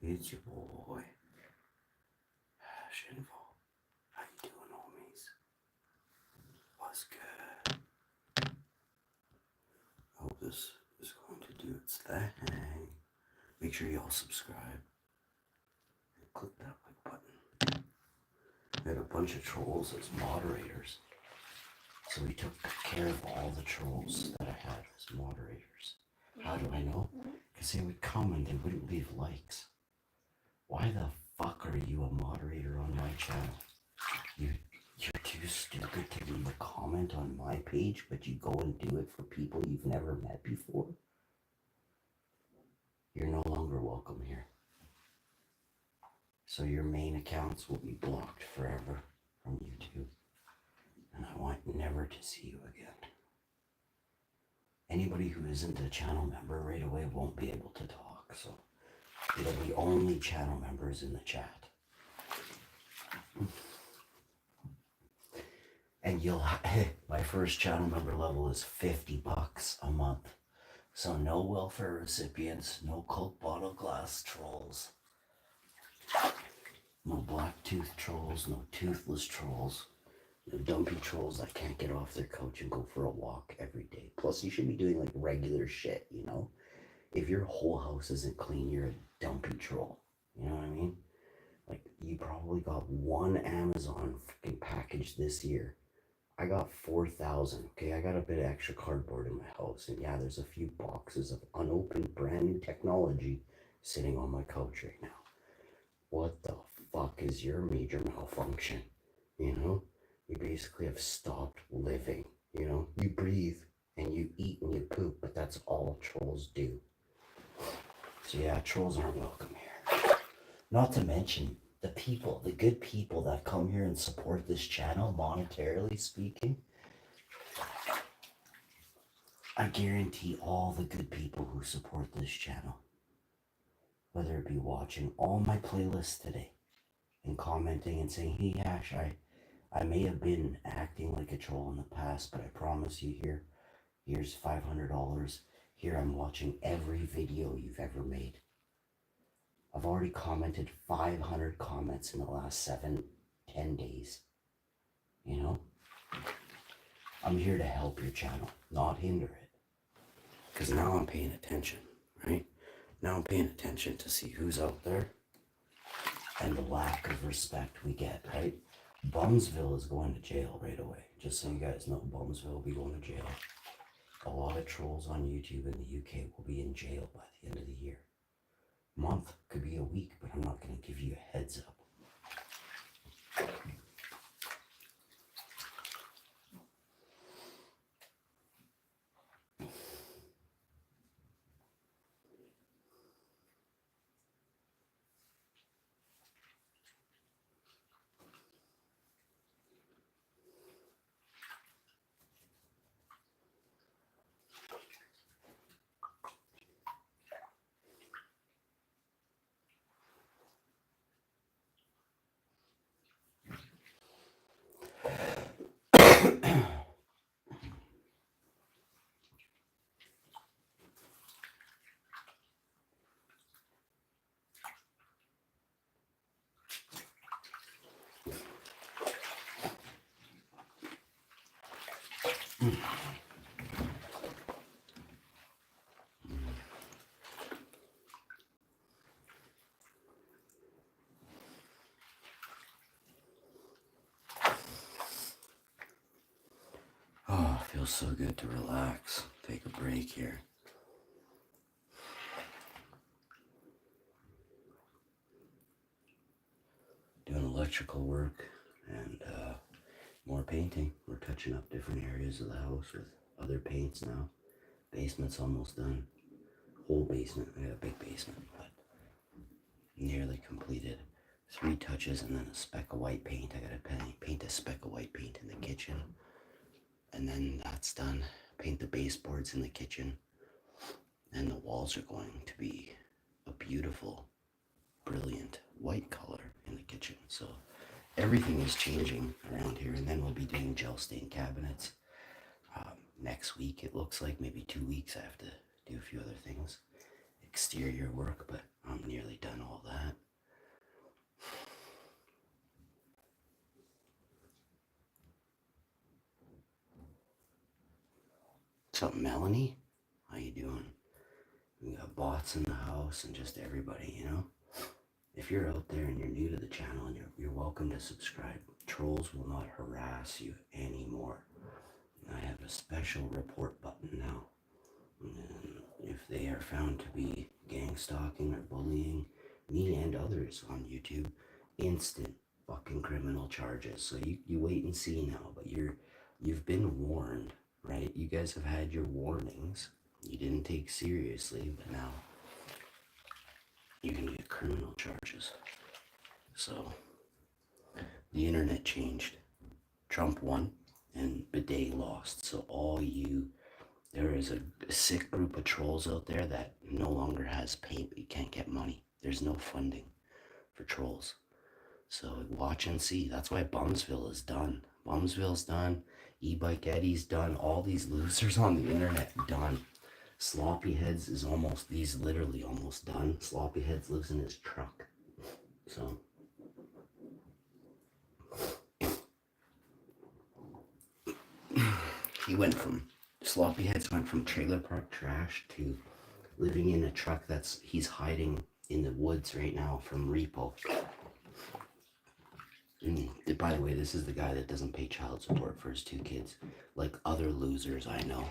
It's your boy, Shinvo. How you doing, homies? What's good? I hope this is going to do its thing. Make sure you all subscribe. And click that like button. We had a bunch of trolls as moderators. So we took care of all the trolls that I had as moderators. How do I know? Because they would come and they wouldn't leave likes. Why the fuck are you a moderator on my channel? You're too stupid to leave a comment on my page, but you go and do it for people you've never met before? You're no longer welcome here. So your main accounts will be blocked forever from YouTube. And I want never to see you again. Anybody who isn't a channel member right away won't be able to talk, so it'll be only channel members in the chat. And my first channel member level is $50 a month. So no welfare recipients, no Coke bottle glass trolls, no black tooth trolls, no toothless trolls, no dumpy trolls that can't get off their couch and go for a walk every day. Plus you should be doing like regular shit, you know? If your whole house isn't clean, you're a dumpy troll. You know what I mean? Like, you probably got one Amazon freaking package this year. I got 4,000, okay? I got a bit of extra cardboard in my house. And yeah, there's a few boxes of unopened brand new technology sitting on my couch right now. What the fuck is your major malfunction? You know? You basically have stopped living, you know? You breathe and you eat and you poop, but that's all trolls do. So yeah, trolls aren't welcome here. Not to mention the people, the good people that come here and support this channel, monetarily speaking. I guarantee all the good people who support this channel, whether it be watching all my playlists today and commenting and saying, hey Ash, I may have been acting like a troll in the past, but I promise you here's $500. Here I'm watching every video you've ever made. I've already commented 500 comments in the last 7-10 days. You know? I'm here to help your channel, not hinder it. Because now I'm paying attention, right? Now I'm paying attention to see who's out there and the lack of respect we get, right? Bumsville is going to jail right away. Just so you guys know, Bumsville will be going to jail. A lot of trolls on YouTube in the UK will be in jail by the end of the year. Month, could be a week, but I'm not going to give you a heads up. Oh, it feels so good to relax. Take a break here. Doing electrical work and more painting. We're touching up different areas of the house with other paints now. Basement's almost done. Whole basement. We got a big basement, but nearly completed. 3 touches and then a speck of white paint. I gotta paint a speck of white paint in the kitchen. And then that's done. Paint the baseboards in the kitchen. And the walls are going to be a beautiful, brilliant white color in the kitchen. So everything is changing around here. And then we'll be doing gel stain cabinets. Next week, it looks like, maybe 2 weeks. I have to do a few other things. Exterior work, but I'm nearly done all that. What's up, Melanie? How you doing? We got bots in the house and just everybody, you know? If you're out there and you're new to the channel, and you're welcome to subscribe. Trolls will not harass you anymore. I have a special report button now. And if they are found to be gang stalking or bullying me and others on YouTube, instant fucking criminal charges. So you wait and see now, but you've been warned, right? You guys have had your warnings. You didn't take seriously, but now you can get criminal charges. So the internet changed. Trump won and Bidet lost. So there is a sick group of trolls out there that no longer has pay, but you can't get money. There's no funding for trolls. So watch and see. That's why Bumsville is done. Bumsville's done. E-Bike Eddie's done. All these losers on the internet done. Sloppy Heads is he's literally almost done. Sloppy Heads lives in his truck. So Sloppy Heads went from trailer park trash to living in a truck he's hiding in the woods right now from repo. And by the way, this is the guy that doesn't pay child support for his 2 kids, like other losers I know.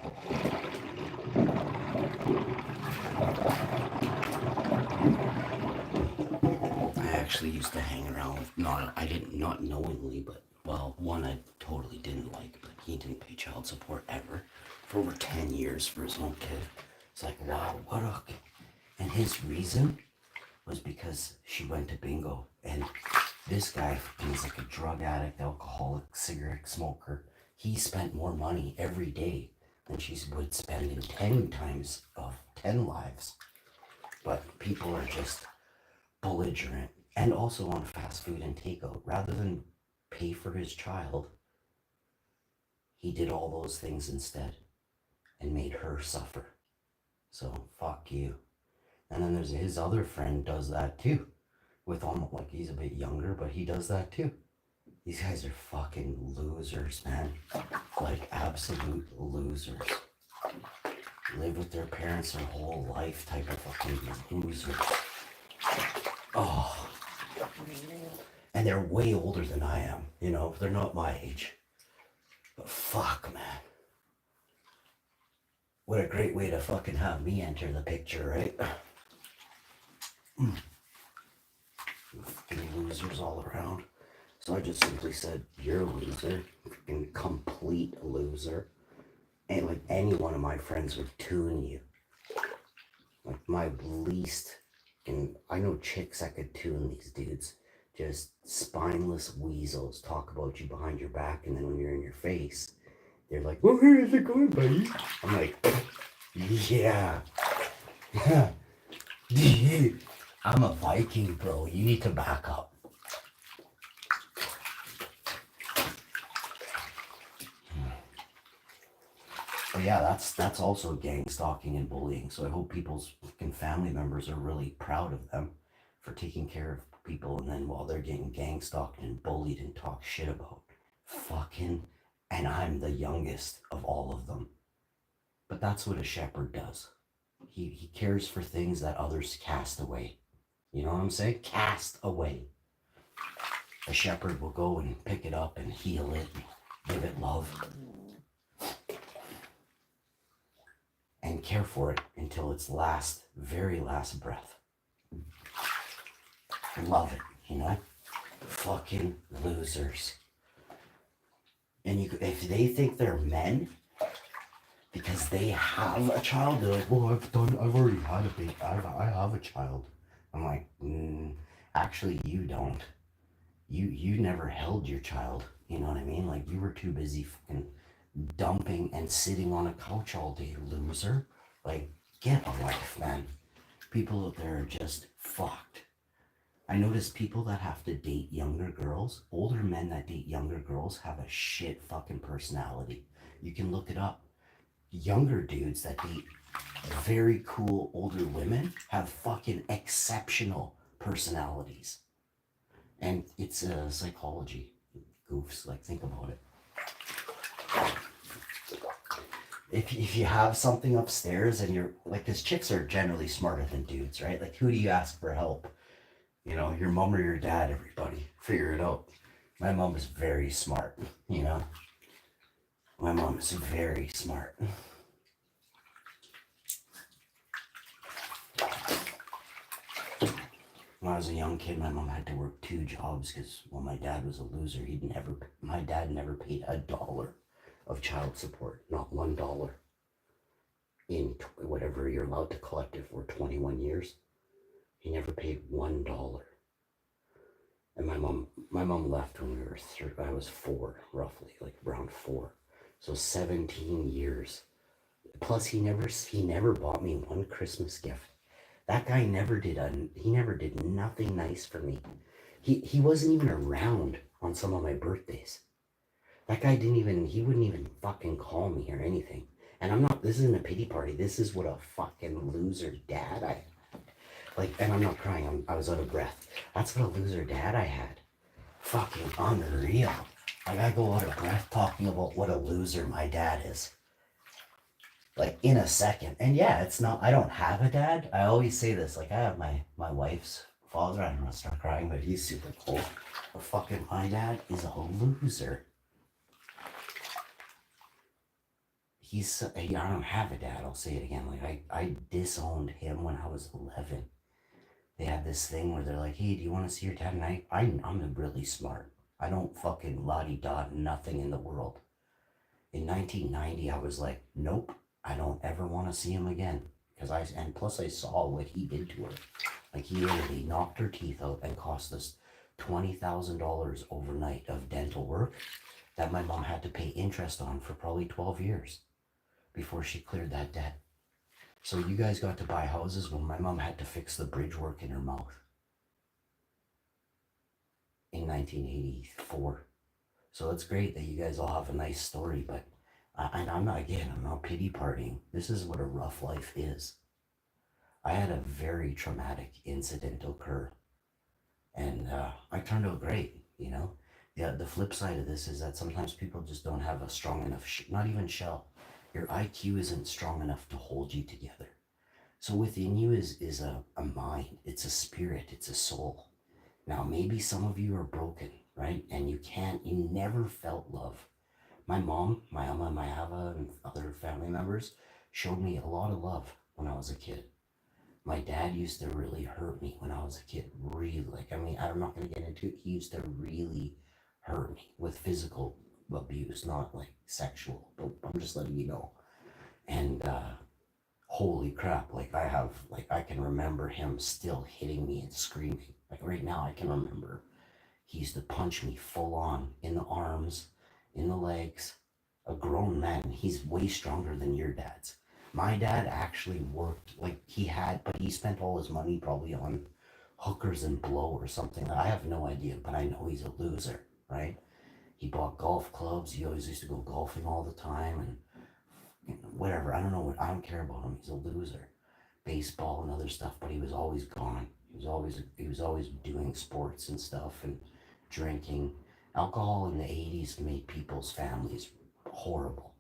I actually used to hang around with, not knowingly, but, well, one I totally didn't like, but he didn't pay child support ever for over 10 years for his own kid. It's like, wow, what a... And his reason was because she went to bingo, and this guy is like a drug addict, alcoholic, cigarette smoker. He spent more money every day than she would spend in 10 times of 10 lives. But people are just belligerent, and also on fast food and takeout. Rather than pay for his child, he did all those things instead and made her suffer. So fuck you. And then there's his other friend does that too. With almost, like, he's a bit younger, but he does that too. These guys are fucking losers, man. Like, absolute losers. Live with their parents their whole life type of fucking losers. Oh. And they're way older than I am, you know? They're not my age. But fuck, man. What a great way to fucking have me enter the picture, right? Fucking losers all around. So I just simply said, you're a loser. Fucking complete loser. And like any one of my friends would tune you. Like my least, and I know chicks that could tune these dudes. Just spineless weasels talk about you behind your back, and then when you're in your face, they're like, well, where is it going, buddy? I'm like, yeah. I'm a Viking, bro. You need to back up. But yeah, that's also gang stalking and bullying. So I hope people's fucking family members are really proud of them for taking care of people, and then while they're getting gang stalked and bullied and talked shit about. Fucking, and I'm the youngest of all of them. But that's what a shepherd does. He cares for things that others cast away. You know what I'm saying? Cast away. A shepherd will go and pick it up and heal it, and give it love, and care for it until its very last breath. Love it, you know? Fucking losers. And if they think they're men because they have a child, they're like, well, I've already had a baby. I have a child. I'm like, actually, you don't. You never held your child. You know what I mean? Like, you were too busy fucking dumping and sitting on a couch all day, loser. Like, get a life, man. People out there are just fucked. I notice people that have to date younger girls, older men that date younger girls have a shit fucking personality. You can look it up. Younger dudes that date very cool older women have fucking exceptional personalities. And it's psychology goofs, like, think about it. if you have something upstairs and you're like, because chicks are generally smarter than dudes, right? Like, who do you ask for help? Your mom or your dad, everybody. Figure it out. My mom is very smart, you know? My mom is very smart. When I was a young kid, my mom had to work 2 jobs because, well, my dad was a loser. My dad never paid $1 of child support, not $1 in whatever you're allowed to collect it for 21 years. He never paid $1. And my mom left when I was 4, roughly, like around 4. So 17 years. Plus, he never bought me one Christmas gift. That guy never did nothing nice for me. He wasn't even around on some of my birthdays. That guy he wouldn't even fucking call me or anything. And this isn't a pity party. This is what a fucking loser dad I like. And I'm not crying. I was out of breath. That's what a loser dad I had. Fucking unreal. Like, I go out of breath talking about what a loser my dad is. Like, in a second. And yeah, it's not, I don't have a dad. I always say this. Like, I have my wife's father. I don't want to start crying, but he's super cool. But fucking my dad is a loser. I don't have a dad. I'll say it again. Like, I disowned him when I was 11. They had this thing where they're like, hey, do you want to see your dad? And I'm really smart. I don't fucking la-di-da nothing in the world. In 1990, I was like, nope, I don't ever want to see him again. And plus I saw what he did to her. Like, he literally knocked her teeth out and cost us $20,000 overnight of dental work that my mom had to pay interest on for probably 12 years before she cleared that debt. So you guys got to buy houses when my mom had to fix the bridge work in her mouth in 1984. So it's great that you guys all have a nice story, but I'm not pity partying. This is what a rough life is. I had a very traumatic incident occur, and I turned out great, Yeah, the flip side of this is that sometimes people just don't have a strong enough, not even shell. Your IQ isn't strong enough to hold you together. So within you is a mind, it's a spirit, it's a soul. Now, maybe some of you are broken, right? And you never felt love. My mom, my Ama, my Ava, and other family members showed me a lot of love when I was a kid. My dad used to really hurt me when I was a kid. Really, I'm not going to get into it. He used to really hurt me with physical abuse, not like sexual, but I'm just letting you know. And holy crap, I can remember him still hitting me and screaming. Like, right now, I can remember he used to punch me full on in the arms, in the legs. A grown man. He's way stronger than your dad's. My dad actually worked, but he spent all his money probably on hookers and blow or something. I have no idea, but I know he's a loser, right? He bought golf clubs. He always used to go golfing all the time and whatever. I don't know what, I don't care about him. He's a loser. Baseball and other stuff, but he was always gone. He was always doing sports and stuff and drinking. Alcohol in the 80s made people's families horrible.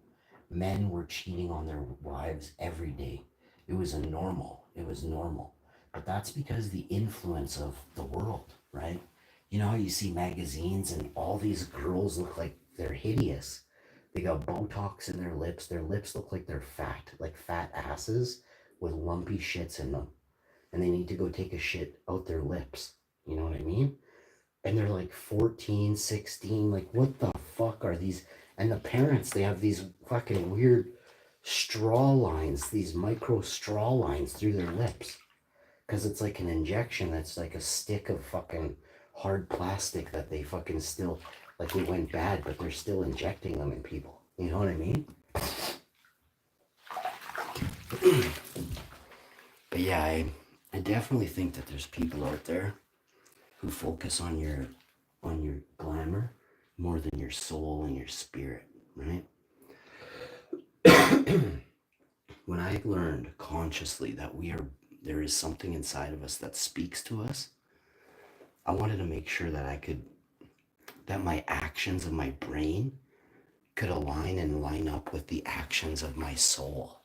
Men were cheating on their wives every day. It was normal. It was normal. But that's because the influence of the world, right? You know how you see magazines and all these girls look like they're hideous. They got Botox in their lips. Their lips look like they're fat, like fat asses with lumpy shits in them. And they need to go take a shit out their lips. You know what I mean? And they're like 14, 16. Like, what the fuck are these? And the parents, they have these fucking weird straw lines, these micro straw lines through their lips. Because it's like an injection that's like a stick of fucking hard plastic that they fucking still, like, it went bad, but they're still injecting them in people. You know what I mean? But yeah, I definitely think that there's people out there who focus on your glamour more than your soul and your spirit, right? When I learned consciously that there is something inside of us that speaks to us, I wanted to make sure that that my actions of my brain could align and line up with the actions of my soul,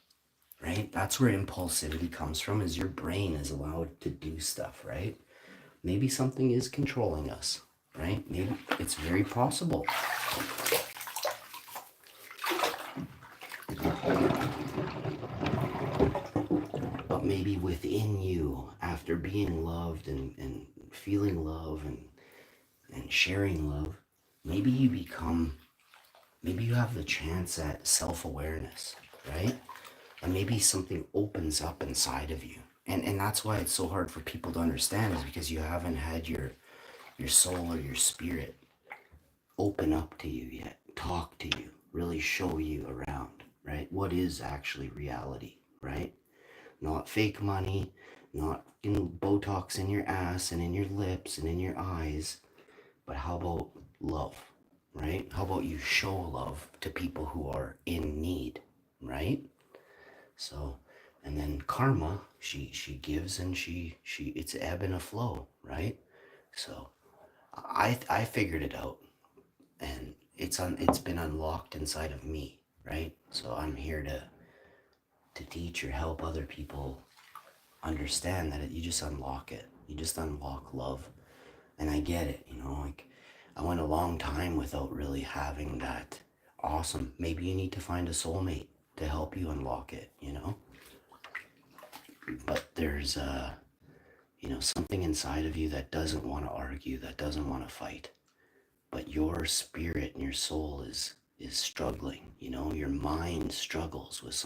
right? That's where impulsivity comes from, is your brain is allowed to do stuff, right? Maybe something is controlling us, right? Maybe it's very possible. But maybe within you, after being loved and feeling love and sharing love, maybe you have the chance at self-awareness, right? And maybe something opens up inside of you. And that's why it's so hard for people to understand, is because you haven't had your soul or your spirit open up to you yet, talk to you, really show you around, right? What is actually reality, right? Not fake money, not Botox in your ass and in your lips and in your eyes, but how about love, right? How about you show love to people who are in need, right? So, and then karma, she gives, and she it's ebb and a flow, right? So I figured it out, and it's been unlocked inside of me, right? So I'm here to teach or help other people understand that you just unlock it. You just unlock love. And I get it, like I went a long time without really having that. Awesome. Maybe you need to find a soulmate to help you unlock it, But there's something inside of you that doesn't want to argue, that doesn't want to fight. But your spirit and your soul is struggling, your mind struggles with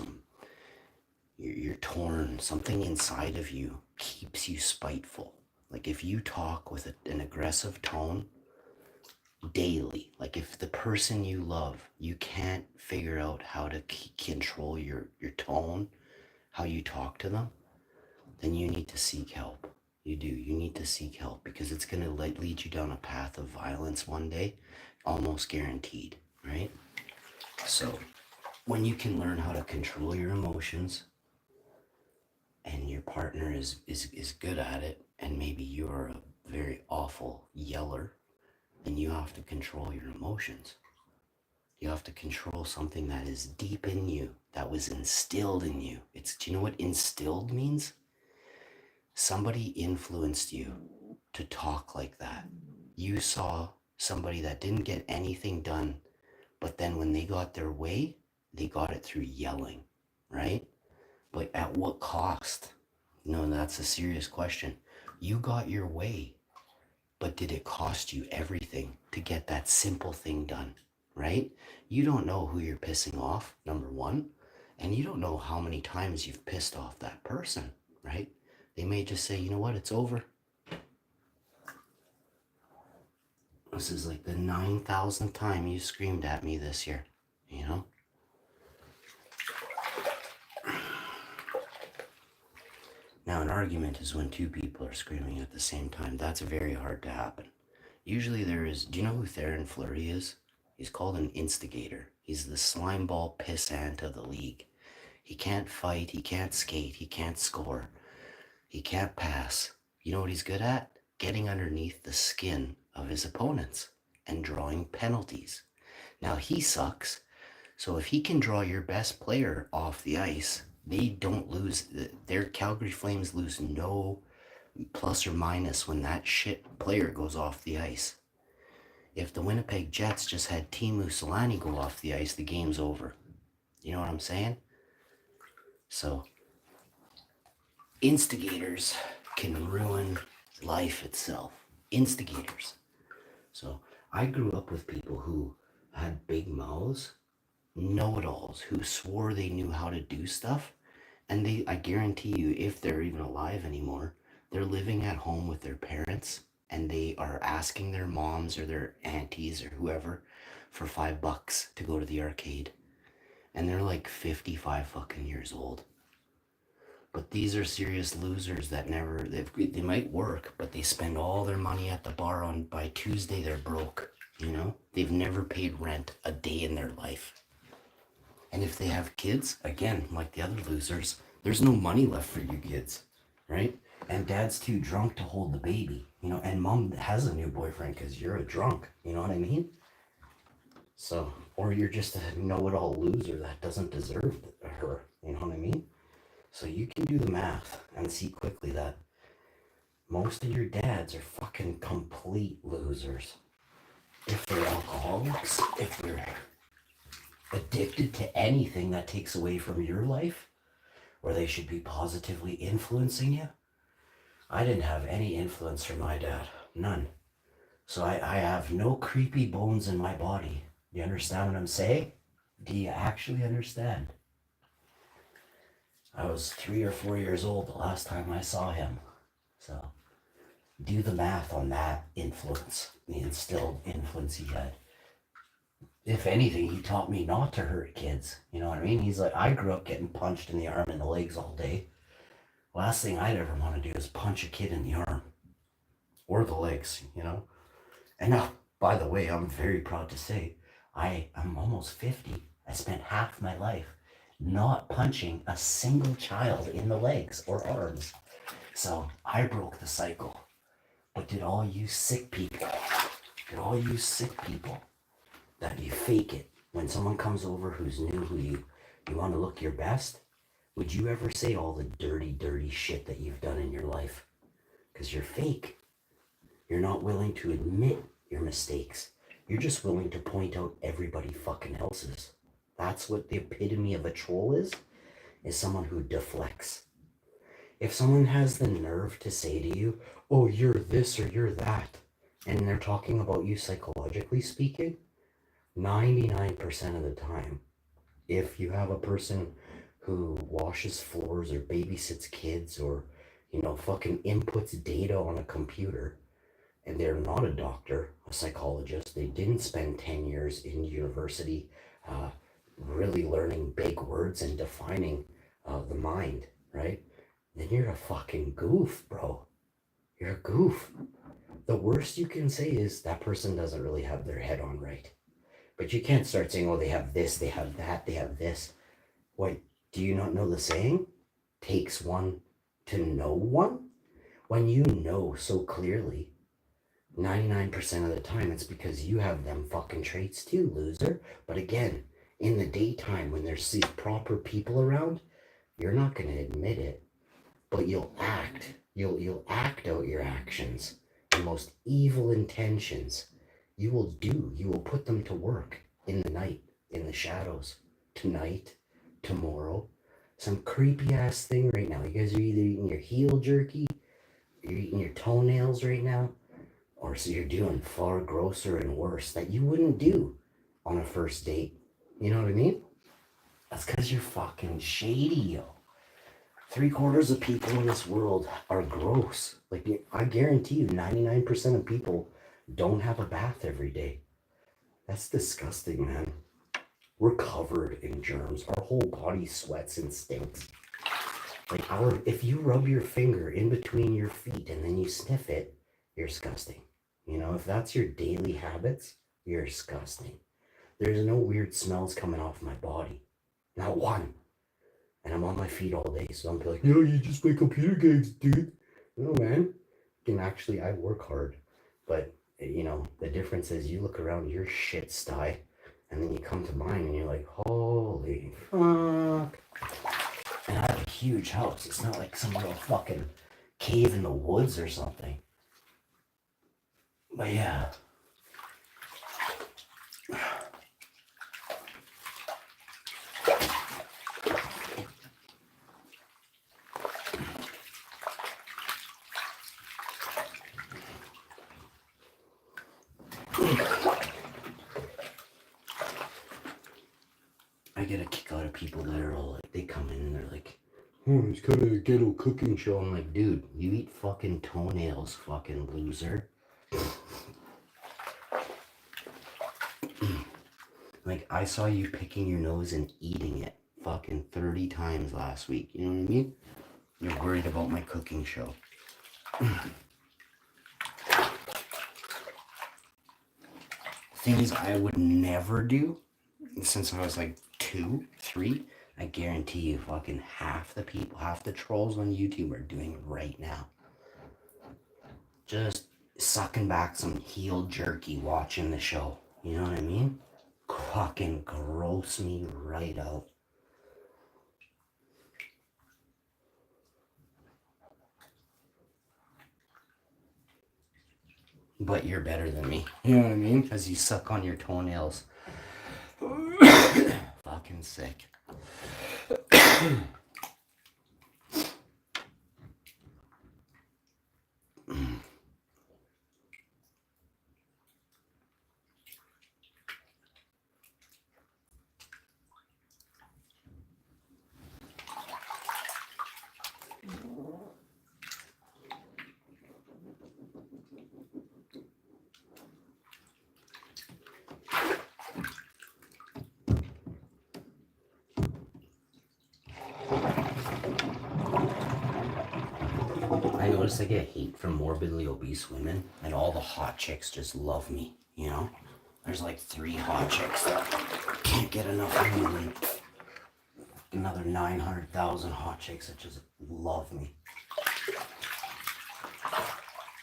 you're torn. Something inside of you keeps you spiteful. Like if you talk with an aggressive tone daily, like if the person you love, you can't figure out how to control your tone, how you talk to them, then you need to seek help. You do. You need to seek help, because it's going to lead you down a path of violence one day, almost guaranteed, right? So when you can learn how to control your emotions, and your partner is good at it, and maybe you're a very awful yeller, then you have to control your emotions. You have to control something that is deep in you, that was instilled in you. Do you know what instilled means? Somebody influenced you to talk like that. You saw somebody that didn't get anything done, but then when they got their way, they got it through yelling, right? But at what cost? No, that's a serious question. You got your way, but did it cost you everything to get that simple thing done, right? You don't know who you're pissing off, number one, and you don't know how many times you've pissed off that person, right? They may just say, you know what, it's over. This is like the 9,000th time you screamed at me this year, Now, an argument is when two people are screaming at the same time. That's very hard to happen. Usually do you know who Theron Fleury is? He's called an instigator. He's the slimeball pissant of the league. He can't fight, he can't skate, he can't score, he can't pass. You know what he's good at? Getting underneath the skin of his opponents and drawing penalties. Now, he sucks, so if he can draw your best player off the ice, they don't lose. Their Calgary Flames lose no plus or minus when that shit player goes off the ice. If the Winnipeg Jets just had Teemu Selanne go off the ice, the game's over. You know what I'm saying? So, instigators can ruin life itself. Instigators. So, I grew up with people who had big mouths, know-it-alls, who swore they knew how to do stuff. And I guarantee you, if they're even alive anymore, they're living at home with their parents, and they are asking their moms or their aunties or whoever for $5 to go to the arcade. And they're like 55 fucking years old. But these are serious losers that they might work, but they spend all their money at the bar. By Tuesday, they're broke, They've never paid rent a day in their life. And if they have kids, again, like the other losers, there's no money left for you kids, right? And dad's too drunk to hold the baby, and mom has a new boyfriend because you're a drunk, you know what I mean? So, or you're just a know-it-all loser that doesn't deserve her. You know what I mean? So you can do the math and see quickly that most of your dads are fucking complete losers. If they're alcoholics, if they're addicted to anything that takes away from your life, where they should be positively influencing you. I didn't have any influence from my dad. None. So I have no creepy bones in my body. You understand what I'm saying? Do you actually understand? I was 3 or 4 years old the last time I saw him. So do the math on that influence, the instilled influence he had. If anything, he taught me not to hurt kids. You know what I mean? He's like, I grew up getting punched in the arm and the legs all day. Last thing I'd ever want to do is punch a kid in the arm or the legs, you know? And now, by the way, I'm very proud to say I'm almost 50. I spent half my life not punching a single child in the legs or arms. So I broke the cycle. But did all you sick people that you fake it when someone comes over who's new, who you want to look your best, would you ever say all the dirty shit that you've done in your life? Because you're fake. You're not willing to admit your mistakes. You're just willing to point out everybody fucking else's. That's what the epitome of a troll is someone who deflects. If someone has the nerve to say to you, oh, you're this or you're that, and they're talking about you psychologically speaking, 99% of the time, if you have a person who washes floors or babysits kids or, fucking inputs data on a computer, and they're not a doctor, a psychologist, they didn't spend 10 years in university really learning big words and defining the mind, right? Then you're a fucking goof, bro. You're a goof. The worst you can say is that person doesn't really have their head on right. But you can't start saying, oh, they have this, they have that, they have this. What, do you not know the saying? Takes one to know one? When you know so clearly, 99% of the time, it's because you have them fucking traits too, loser. But again, in the daytime, when there's these proper people around, you're not going to admit it, but you'll act. You'll act out your actions, the most evil intentions. You will put them to work in the night, in the shadows, tonight, tomorrow. Some creepy ass thing right now. You guys are either eating your heel jerky, you're eating your toenails right now, or so you're doing far grosser and worse that you wouldn't do on a first date. You know what I mean? That's because you're fucking shady, yo. 3/4 of people in this world are gross. Like, I guarantee you, 99% of people don't have a bath every day. That's disgusting, man. We're covered in germs. Our whole body sweats and stinks. Like, if you rub your finger in between your feet and then you sniff it, you're disgusting. If that's your daily habits, you're disgusting. There's no weird smells coming off my body. Not one. And I'm on my feet all day, so I'm like, yo, you just play computer games, dude. No, man. I work hard. But, the difference is you look around your shit sty, and then you come to mine and you're like, holy fuck. And I have a huge house. It's not like some little fucking cave in the woods or something. But yeah. I get a kick out of people that are all like, they come in and they're like, oh, it's kind of a ghetto cooking show. I'm like, dude, you eat fucking toenails, fucking loser. Like, I saw you picking your nose and eating it fucking 30 times last week. You know what I mean? You're worried about my cooking show. Things I would never do since I was like 2, 3. I guarantee you fucking half the trolls on YouTube are doing it right now. Just sucking back some heel jerky watching the show. You know what I mean? fucking gross me right out. But you're better than me. You know what I mean? Because you suck on your toenails. Fucking sick. I notice I get hate from morbidly obese women, and all the hot chicks just love me, you know? There's like 3 hot chicks that can't get enough of me, like another 900,000 hot chicks that just love me.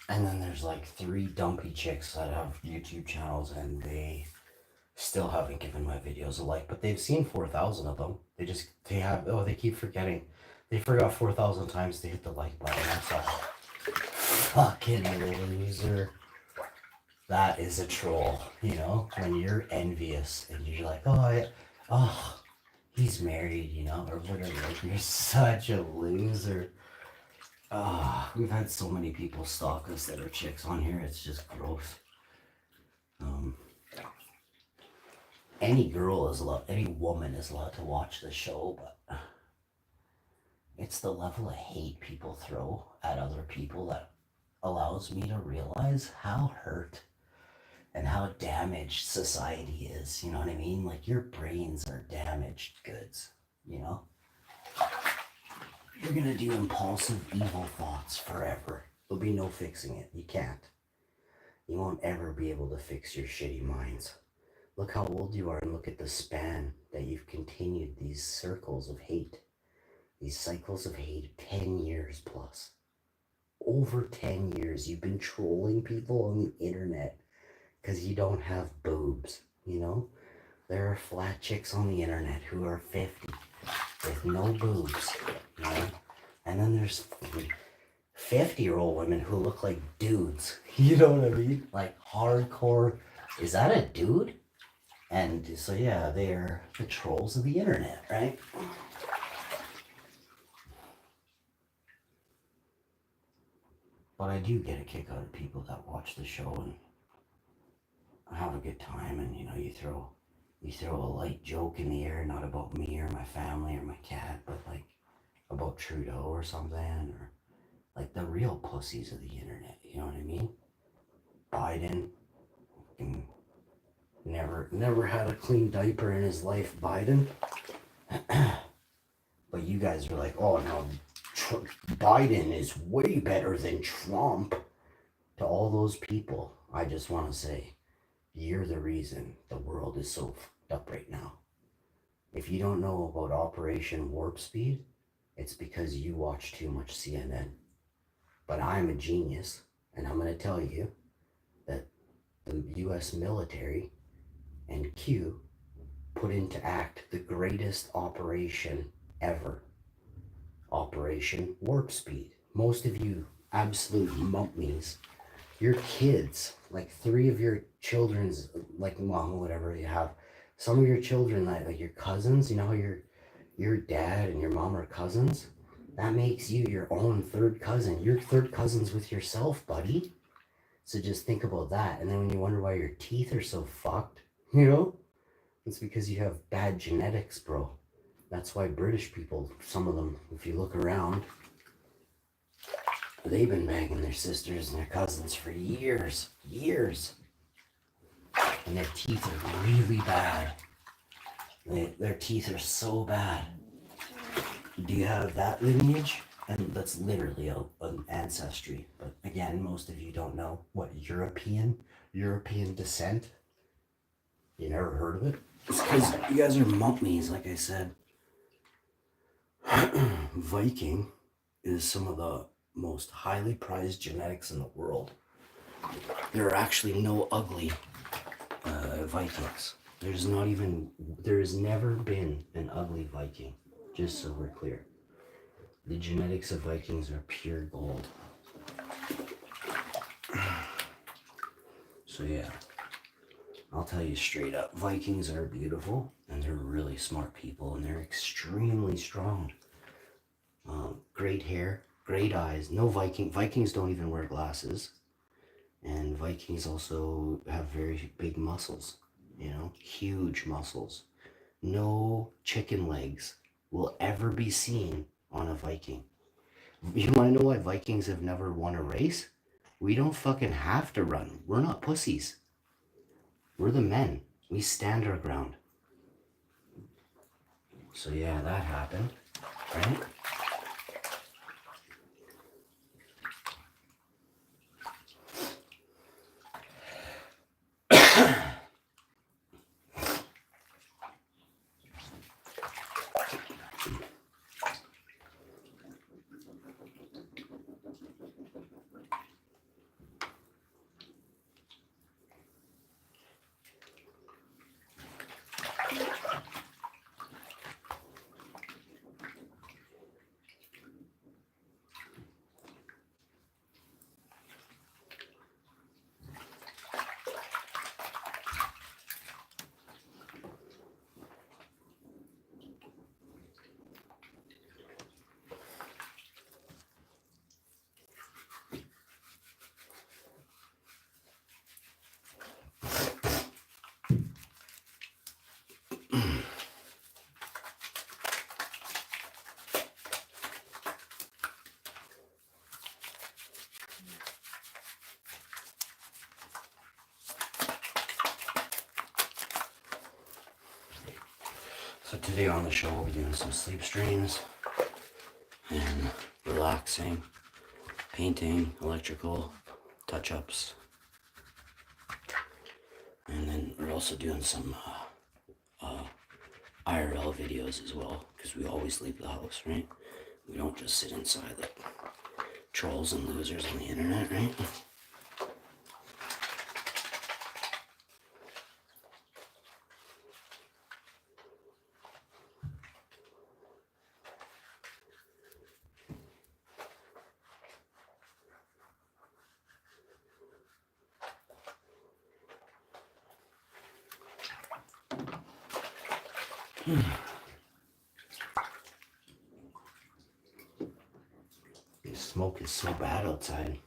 And then there's like 3 dumpy chicks that have YouTube channels, and they still haven't given my videos a like, but they've seen 4,000 of them. They keep forgetting. They forgot 4,000 times to hit the like button. That's a fucking loser. That is a troll, you know? When you're envious and you're like, he's married, you know, or whatever. You're such a loser. We've had so many people stalk us that are chicks on here. It's just gross. Any woman is allowed to watch the show, but it's the level of hate people throw at other people that allows me to realize how hurt and how damaged society is. You know what I mean? Like, your brains are damaged goods, you know? You're gonna do impulsive, evil thoughts forever. There'll be no fixing it. You can't. You won't ever be able to fix your shitty minds. Look how old you are, and look at the span that you've continued these circles of hate. These cycles of hate, 10 years plus. Over 10 years, you've been trolling people on the internet because you don't have boobs, you know? There are flat chicks on the internet who are 50 with no boobs, you know? And then there's 50-year-old women who look like dudes, you know what I mean? Like hardcore, is that a dude? And so yeah, they're the trolls of the internet, right? But I do get a kick out of people that watch the show and have a good time, and you know, you throw a light joke in the air, not about me or my family or my cat, but like about Trudeau or something, or like the real pussies of the internet, you know what I mean? Biden, never had a clean diaper in his life, Biden. But you guys are like, oh no, Biden is way better than Trump. To all those people, I just want to say, you're the reason the world is so fucked up right now. If you don't know about Operation Warp Speed, it's because you watch too much CNN. But I'm a genius, and I'm going to tell you that the US military and Q put into act the greatest operation ever. Operation Warp Speed. Most of you absolute mumpmies, your kids, like 3 of your children's, like mom, whatever you have, some of your children, like your cousins, you know how your dad and your mom are cousins? That makes you your own 3rd cousin. You're 3rd cousins with yourself, buddy. So just think about that. And then when you wonder why your teeth are so fucked, you know, it's because you have bad genetics, bro. That's why British people, some of them, if you look around, they've been banging their sisters and their cousins for years. And their teeth are really bad. Their teeth are so bad. Do you have that lineage? And that's literally an ancestry. But again, most of you don't know what European descent. You never heard of it? It's because you guys are mummies, like I said. Viking is some of the most highly prized genetics in the world. There are actually no ugly Vikings. There has never been an ugly Viking, just so we're clear. The genetics of Vikings are pure gold. So yeah, I'll tell you straight up, Vikings are beautiful, and they're really smart people, and they're extremely strong. Great hair, great eyes. No Vikings don't even wear glasses. And Vikings also have very big muscles, huge muscles. No chicken legs will ever be seen on a Viking. You want to know why Vikings have never won a race? We don't fucking have to run. We're not pussies. We're the men. We stand our ground. So yeah, that happened, right? So today on the show, we'll be doing some sleep streams and relaxing, painting, electrical, touch-ups. And then we're also doing some IRL videos as well, because we always leave the house, right? We don't just sit inside like trolls and losers on the internet, right? The smoke is so bad outside.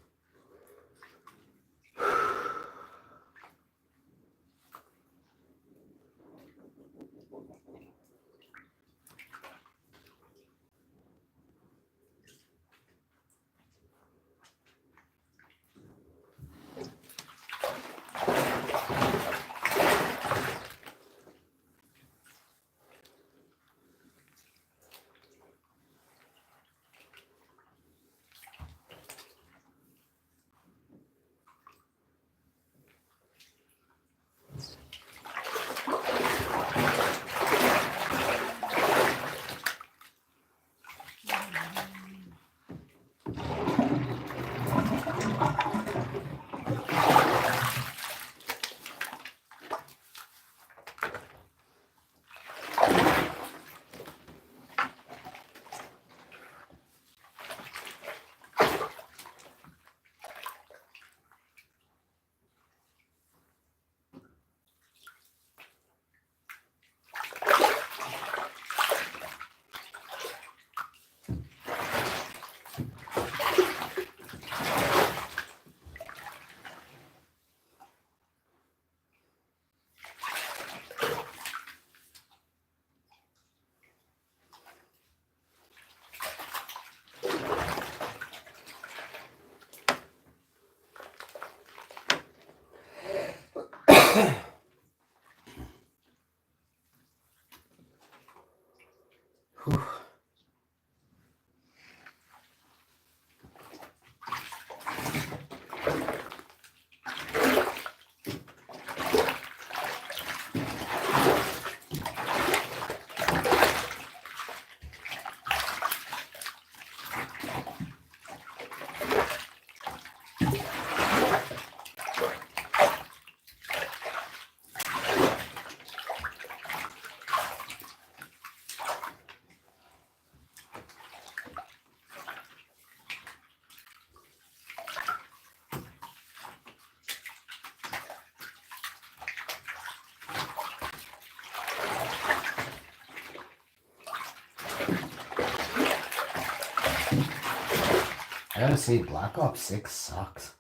I gotta say, Black Ops 6 sucks.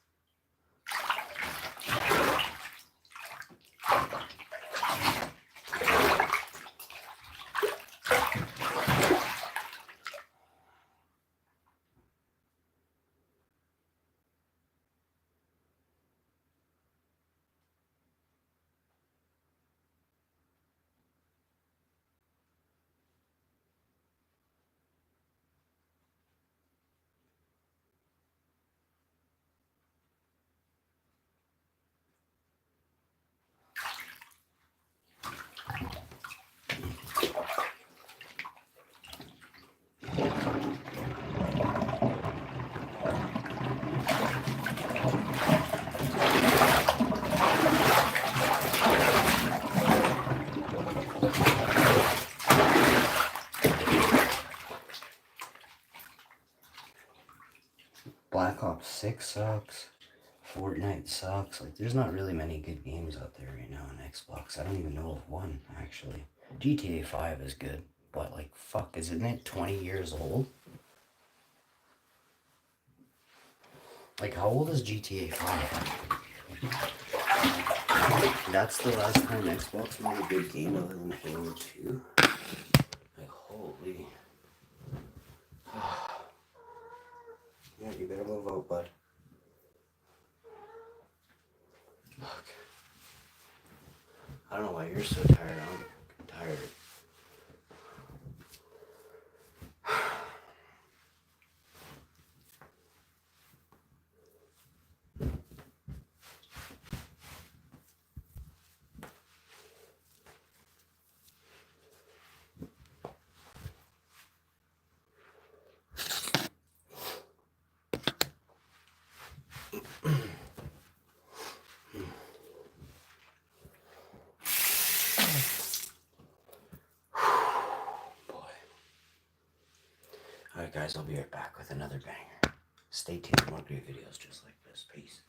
Black Ops 6 sucks. Fortnite sucks. Like, there's not really many good games out there right now on Xbox. I don't even know of one, actually. GTA 5 is good, but, like, fuck, isn't it 20 years old? Like, how old is GTA 5? That's the last time Xbox made a good game other than Halo 2? Like, holy. Yeah, you better move out, bud. Fuck. I don't know why you're so tired. I'm tired. Alright guys, I'll be right back with another banger. Stay tuned for more great videos just like this. Peace.